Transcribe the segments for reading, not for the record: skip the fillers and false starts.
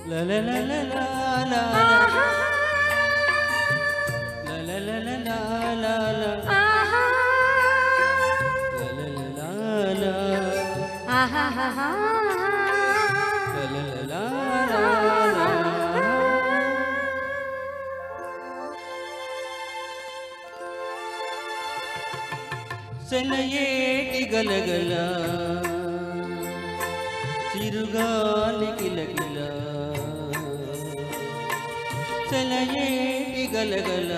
la la la la la la la la la la la la la la la la la aha ha ha la la la la la సెలయేటి గలగల చిరుగాలి కిలకిల సెలయేటి గలగల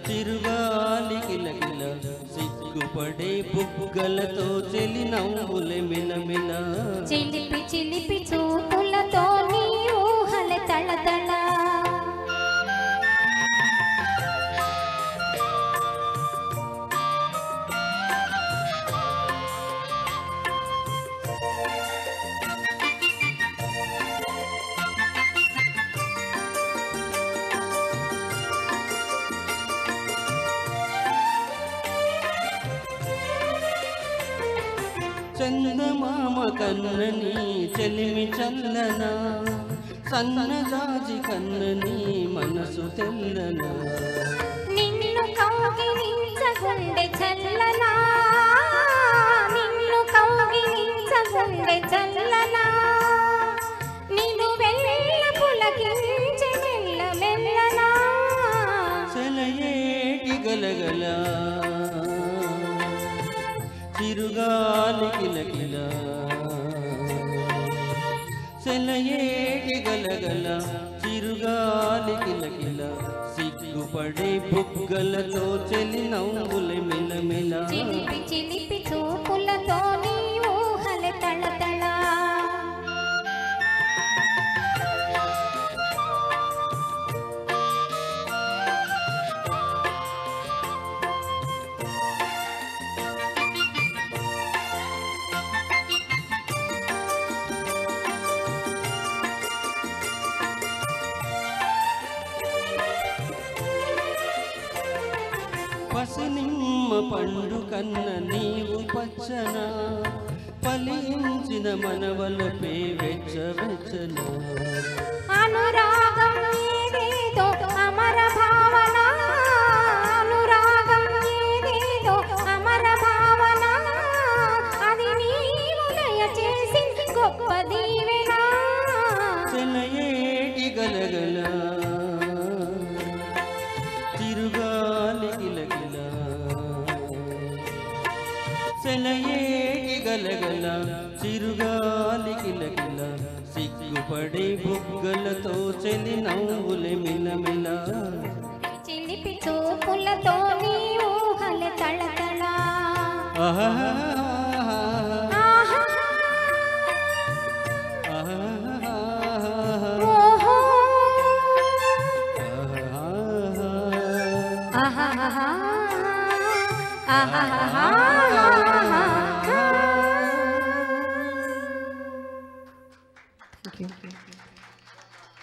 చిరుగాలి కిలకిల సిగ్గుపడే బుగ్గలతో చెలి నవ్వులే మిలమిల చిలిపి చిలిపి చూపులతో నీ ఊహల తళతళ చందమామ కన్నని చెలిమి చల్లన సన్నజాజి కన్నని మనసు తెల్లన నిన్ను కౌగిలించగుండె చల్లనా నిన్ను కౌగిలించగుండె చల్లనా నిన్ను వెళ్ళ పులకించి మెల్ల మెల్లనా సెలయేటి గలగల చిరుగాలి కిలకిల సెలయేటి గలగల చిరుగాలి కిలకిల సిగ్గుపడే బుగ్గలతో చెలి నవ్వులే మిలమిల చిలిపి చిలిపి చూపులతో నీ ఊహల తళతళ పసినిమ్మ పండు కన్న నీవు పచ్చన ఫలించిన మనవలపే వెచ్చవెచ్చన అనురాగం ఏదేదో అమర భావన అనురాగం ఏదేదో అమర భావన అది నీవు దయచేసి గొప్ప దీవెన సెలయేటి గలగల చిరుగాలి కిలకిల సెలయేటి గలగల చిరుగాలి కిలకిల సిగ్గుపడే బుగ్గలతో చెలి నవ్వులే మిలమిల చిలిపి చూపులతో నీ ఊహల తళతళ ఆహా ఓహో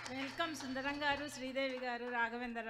వెల్కమ్ సుందరం గారు, శ్రీదేవి గారు, రాఘవేంద్ర